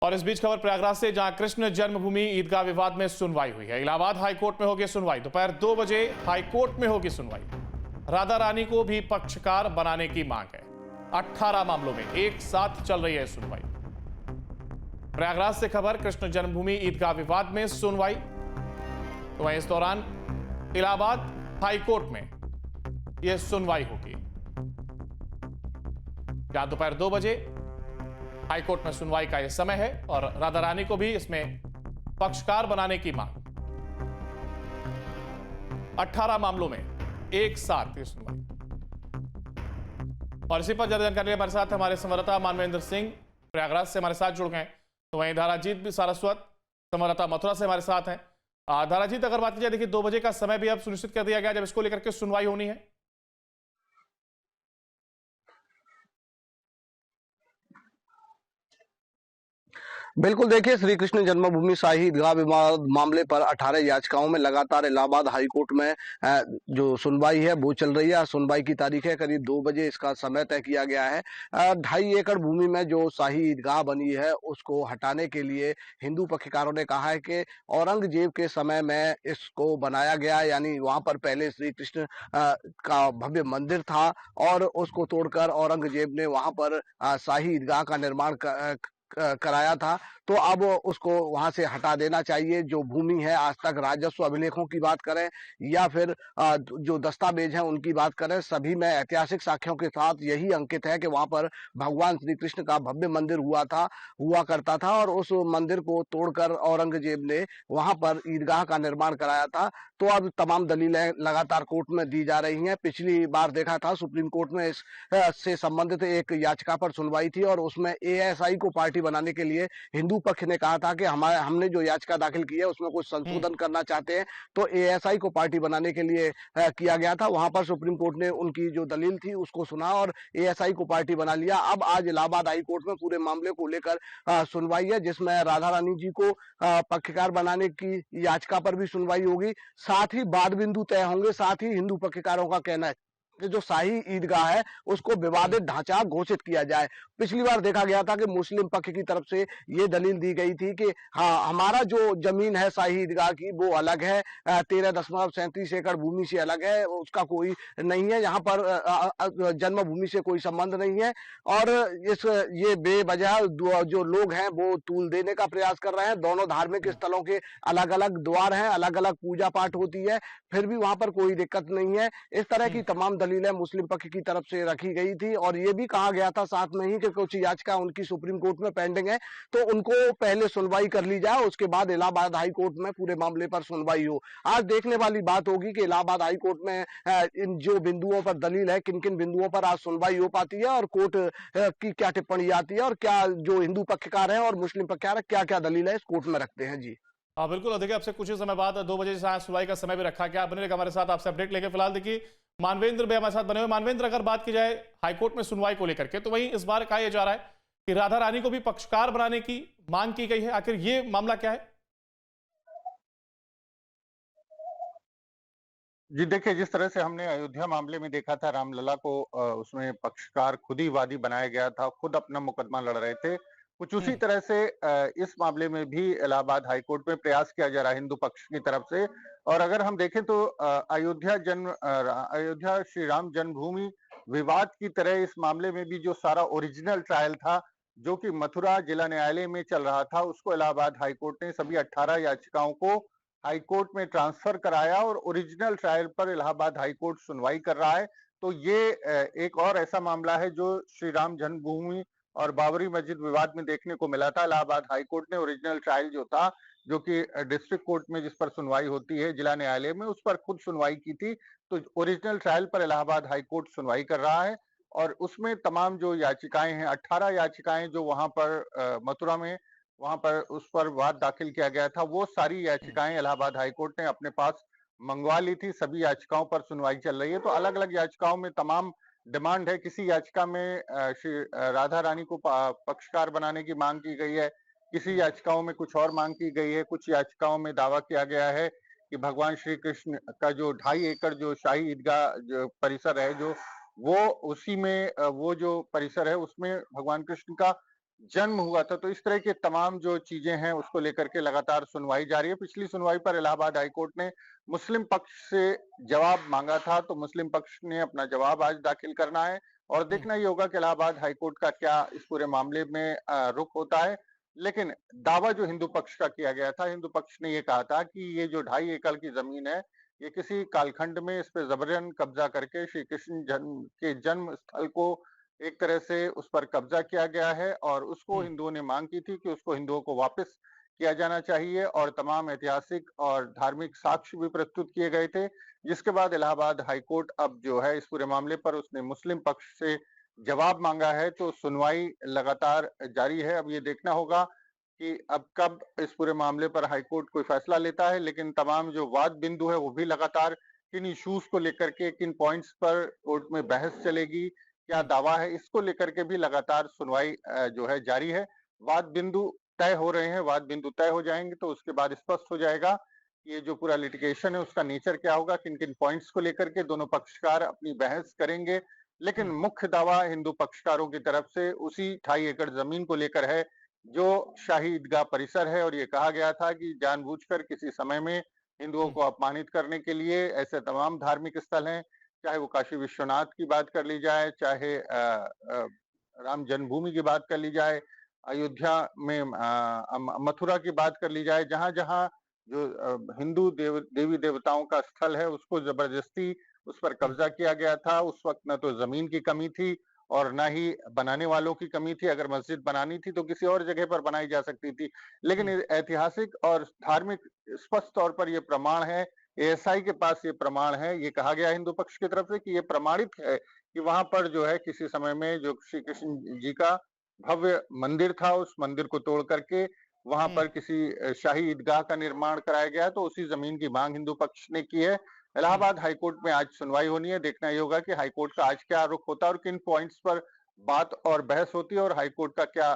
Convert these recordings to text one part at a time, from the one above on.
और इस बीच खबर प्रयागराज से, जहां कृष्ण जन्मभूमि ईदगाह विवाद में सुनवाई हुई है। इलाहाबाद हाईकोर्ट में होगी सुनवाई। दोपहर 2 बजे हाईकोर्ट में होगी सुनवाई। राधा रानी को भी पक्षकार बनाने की मांग है। 18 मामलों में एक साथ चल रही है सुनवाई। प्रयागराज से खबर, कृष्ण जन्मभूमि ईदगाह विवाद में सुनवाई। तो वहीं इस दौरान इलाहाबाद हाईकोर्ट में यह सुनवाई होगी, जहां दोपहर 2 बजे हाईकोर्ट में सुनवाई का यह समय है और राधा रानी को भी इसमें पक्षकार बनाने की मांग। 18 मामलों में एक साथ ये सुनवाई। और इसी पर ज्यादा जानकारी हमारे साथ हमारे संवाददाता मानवेंद्र सिंह प्रयागराज से हमारे साथ जुड़ गए। तो वहीं धाराजीत भी सारस्वत संवाददाता मथुरा से हमारे साथ हैं। धाराजीत, अगर बात की जाए, देखिए 2 बजे का समय भी अब सुनिश्चित कर दिया गया जब इसको लेकर के सुनवाई होनी है। बिल्कुल, देखिए, श्री कृष्ण जन्मभूमि शाही ईदगाह विवाद मामले पर 18 याचिकाओं में लगातार इलाहाबाद हाईकोर्ट में जो सुनवाई है वो चल रही है। सुनवाई की तारीख है करीब 2 बजे, इसका समय तय किया गया है। 2.5 एकड़ भूमि में जो शाही ईदगाह बनी है उसको हटाने के लिए हिंदू पक्षकारों ने कहा है कि औरंगजेब के समय में इसको बनाया गया, यानी वहां पर पहले श्री कृष्ण का भव्य मंदिर था और उसको तोड़कर औरंगजेब ने वहां पर शाही ईदगाह का निर्माण कराया था। तो अब उसको वहां से हटा देना चाहिए। जो भूमि है, आज तक राजस्व अभिलेखों की बात करें या फिर जो दस्तावेज हैं उनकी बात करें, सभी में ऐतिहासिक साक्ष्यों के साथ यही अंकित है कि वहां पर भगवान श्री कृष्ण का भव्य मंदिर हुआ करता था और उस मंदिर को तोड़कर औरंगजेब ने वहां पर ईदगाह का निर्माण कराया था। तो अब तमाम दलीलें लगातार कोर्ट में दी जा रही हैं। पिछली बार देखा था सुप्रीम कोर्ट में इस से संबंधित एक याचिका पर सुनवाई थी और उसमें एएसआई को पार्टी बनाने के लिए हिंदू पक्ष ने कहा था कि हमने जो याचिका दाखिल की है उसमें कुछ संशोधन करना चाहते हैं, तो एएसआई को पार्टी बनाने के लिए किया गया था। वहां पर सुप्रीम कोर्ट ने उनकी जो दलील थी उसको सुना और एएसआई को पार्टी बना लिया। अब आज इलाहाबाद हाई कोर्ट में पूरे मामले को लेकर सुनवाई है, जिसमें राधा रानी जी को पक्षकार बनाने की याचिका पर भी सुनवाई होगी। साथ ही वाद बिंदु तय होंगे। साथ ही हिंदू पक्षकारों का कहना है कि जो शाही ईदगाह है उसको विवादित ढांचा घोषित किया जाए। पिछली बार देखा गया था कि मुस्लिम पक्ष की तरफ से ये दलील दी गई थी कि हाँ, हमारा जो जमीन है शाही ईदगाह की वो अलग है, 13.37 एकड़ भूमि से अलग है, उसका कोई नहीं है, यहाँ पर जन्मभूमि से कोई संबंध नहीं है। और ये बेवजह जो लोग हैं वो तूल देने का प्रयास कर रहे हैं। दोनों धार्मिक स्थलों के अलग अलग द्वार हैं, अलग अलग पूजा पाठ होती है, फिर भी वहां पर कोई दिक्कत नहीं है। इस तरह की तमाम दलीलें मुस्लिम पक्ष की तरफ से रखी गई थी और ये भी कहा गया था साथ में ही कि कुछ याचिका उनकी सुप्रीम कोर्ट में पेंडिंग है, तो उनको पहले सुनवाई कर ली जाए, उसके बाद इलाहाबाद हाई कोर्ट में पूरे मामले पर सुनवाई हो। आज देखने वाली बात होगी कि इलाहाबाद हाई कोर्ट में इन जो बिंदुओं पर दलील है, किन किन बिंदुओं पर आज सुनवाई हो पाती है और कोर्ट की क्या टिप्पणी आती है और क्या जो हिंदू पक्षकार है और मुस्लिम पक्षकार है क्या क्या दलील है इस कोर्ट में रखते हैं। जी हाँ बिल्कुल, और देखिए आपसे कुछ ही समय बाद 2 बजे से सुनवाई का समय भी रखा गया। बने रहेगा हमारे साथ, आपसे अपडेट लेके। फिलहाल देखिए मानवेंद्र भी हमारे साथ बने हुए। मानवेंद्र, अगर बात की जाए हाईकोर्ट में सुनवाई को लेकर के, तो वहीं इस बार कहा यह जा रहा है कि राधा रानी को भी पक्षकार बनाने की मांग की गई है। आखिर ये मामला क्या है? जी देखिए, जिस तरह से हमने अयोध्या मामले में देखा था, रामलला को उसमें पक्षकार खुद ही वादी बनाया गया था, खुद अपना मुकदमा लड़ रहे थे। कुछ उसी तरह से इस मामले में भी इलाहाबाद हाई कोर्ट में प्रयास किया जा रहा है हिंदू पक्ष की तरफ से। और अगर हम देखें तो अयोध्या श्री राम जन्मभूमि विवाद की तरह इस मामले में भी जो सारा ओरिजिनल ट्रायल था, जो कि मथुरा जिला न्यायालय में चल रहा था, उसको इलाहाबाद हाई कोर्ट ने सभी 18 याचिकाओं को हाई कोर्ट में ट्रांसफर कराया और ओरिजिनल ट्रायल पर इलाहाबाद हाई कोर्ट सुनवाई कर रहा है। तो ये एक और ऐसा मामला है जो श्री राम जन्मभूमि और बाबरी मस्जिद विवाद में देखने को मिला था। इलाहाबाद हाई कोर्ट ने ओरिजिनल ट्रायल जो था, जो कि डिस्ट्रिक्ट कोर्ट में जिस पर सुनवाई होती है जिला न्यायालय में, उस पर खुद सुनवाई की थी। तो ओरिजिनल ट्रायल पर इलाहाबाद हाई कोर्ट सुनवाई कर रहा है और उसमें तमाम जो याचिकाएं हैं, 18 याचिकाएं जो वहां पर मथुरा में वहां पर उस पर वाद दाखिल किया गया था, वो सारी याचिकाएं इलाहाबाद हाई कोर्ट ने अपने पास मंगवा ली थी। सभी याचिकाओं पर सुनवाई चल रही है। तो अलग अलग याचिकाओं में तमाम डिमांड है। किसी याचिका में श्री राधा रानी को पक्षकार बनाने की मांग की गई है, किसी याचिकाओं में कुछ और मांग की गई है, कुछ याचिकाओं में दावा किया गया है कि भगवान श्री कृष्ण का जो 2.5 एकड़ जो शाही ईदगाह जो परिसर है, जो वो उसी में वो जो परिसर है उसमें भगवान कृष्ण का जन्म हुआ था। तो इस तरह के तमाम जो चीजें हैं उसको लेकर के लगातार सुनवाई जारी है। पिछली सुनवाई पर इलाहाबाद हाई कोर्ट ने मुस्लिम पक्ष से जवाब मांगा था, तो मुस्लिम पक्ष ने अपना जवाब आज दाखिल करना है और देखना ये होगा कि इलाहाबाद हाई कोर्ट का क्या इस पूरे मामले में रुख होता है। लेकिन दावा जो हिंदू पक्ष का किया गया था, हिंदू पक्ष ने ये कहा था कि ये जो 2.5 एकड़ की जमीन है, ये किसी कालखंड में इस पे जबरन कब्जा करके श्री कृष्ण जन्म के जन्म स्थल को एक तरह से उस पर कब्जा किया गया है और उसको हम्म। हिंदुओं ने मांग की थी कि उसको हिंदुओं को वापस किया जाना चाहिए और तमाम ऐतिहासिक और धार्मिक साक्ष्य भी प्रस्तुत किए गए थे। जिसके बाद इलाहाबाद हाई कोर्ट अब जो है इस पूरे मामले पर उसने मुस्लिम पक्ष से जवाब मांगा है, तो सुनवाई लगातार जारी है। अब ये देखना होगा कि अब कब इस पूरे मामले पर हाई कोर्ट कोई फैसला लेता है, लेकिन तमाम जो वाद बिंदु है वो भी लगातार किन इश्यूज को लेकर के, किन पॉइंट्स पर कोर्ट में बहस चलेगी, क्या हम्म। दावा है, इसको लेकर के भी लगातार सुनवाई जो है जारी है। वाद बिंदु तय हो रहे हैं, वाद बिंदु तय हो जाएंगे तो उसके बाद स्पष्ट हो जाएगा कि ये जो पूरा लिटिगेशन है उसका नेचर क्या होगा, किन-किन पॉइंट्स को लेकर के दोनों पक्षकार अपनी बहस करेंगे। लेकिन हम्म। मुख्य दावा हिंदू पक्षकारों की तरफ से उसी 2.5 एकड़ जमीन को लेकर है, जो शाही ईदगाह परिसर है और ये कहा गया था कि जानबूझकर किसी समय में हिंदुओं हम्म। को अपमानित करने के लिए ऐसे तमाम धार्मिक स्थल हैं, चाहे वो काशी विश्वनाथ की बात कर ली जाए, चाहे राम जन्मभूमि की बात कर ली जाए, अयोध्या में मथुरा की बात कर ली जाए, जहाँ-जहाँ जो हिंदू देवी देवताओं का स्थल है उसको जबरदस्ती उस पर हम्म। कब्जा किया गया था। उस वक्त न तो जमीन की कमी थी और ना ही बनाने वालों की कमी थी। अगर मस्जिद बनानी थी तो किसी और जगह पर बनाई जा सकती थी। लेकिन हम्म। ऐतिहासिक और धार्मिक स्पष्ट तौर पर ये प्रमाण है, एएसआई के पास ये प्रमाण है। ये कहा गया हिंदू पक्ष की तरफ से कि ये प्रमाणित है कि वहां पर जो है किसी समय में जो श्री कृष्ण जी का भव्य मंदिर था, उस मंदिर को तोड़ करके वहां हम्म। पर किसी शाही ईदगाह का निर्माण कराया गया, तो उसी जमीन की मांग हिंदू पक्ष ने की है। हम्म। इलाहाबाद हाईकोर्ट में आज सुनवाई होनी है। देखना ये होगा कि हाईकोर्ट का आज क्या रुख होता है और किन पॉइंट्स पर बात और बहस होती है और हाईकोर्ट का क्या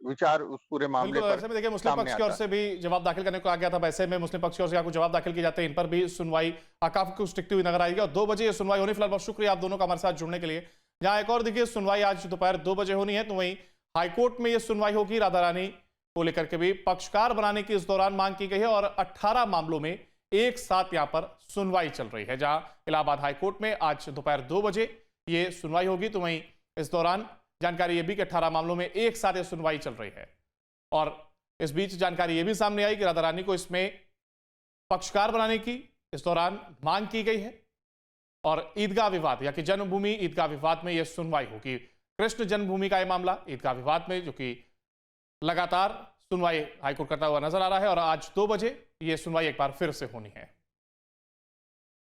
विचार उस पूरे मामले बिल्कुल, पर ऐसे में देखिए मुस्लिम सामने पक्ष की ओर आता है। से भी जवाब दाखिल करने को कहा गया था। वैसे में मुस्लिम पक्ष की ओर से कुछ जवाब दाखिल किए जाते हैं, इन पर भी सुनवाई काफी कुछ टिकती हुई नजर आएगी और 2 बजे ये सुनवाई होनी। फिलहाल बहुत शुक्रिया आप दोनों का हमारे साथ जुड़ने के लिए। जहां एक और देखिए सुनवाई आज दोपहर 2 बजे होनी है, तो वहीं हाईकोर्ट में ये सुनवाई होगी। राधा रानी को लेकर के भी पक्षकार बनाने की इस दौरान मांग की गई है और 18 मामलों में एक साथ यहां पर सुनवाई चल रही है। जहां इलाहाबाद हाईकोर्ट में आज दोपहर 2 बजे ये सुनवाई होगी, तो वहीं इस दौरान जानकारी यह भी कि 18 मामलों में एक साथ ये सुनवाई चल रही है। और इस बीच जानकारी यह भी सामने आई कि राधा रानी को इसमें पक्षकार बनाने की इस दौरान मांग की गई है और ईदगाह विवाद या कि जन्मभूमि ईदगाह विवाद में यह सुनवाई होगी। कृष्ण जन्मभूमि का यह मामला ईदगाह विवाद में, जो कि लगातार सुनवाई हाईकोर्ट करता हुआ नजर आ रहा है और आज 2 बजे यह सुनवाई एक बार फिर से होनी है।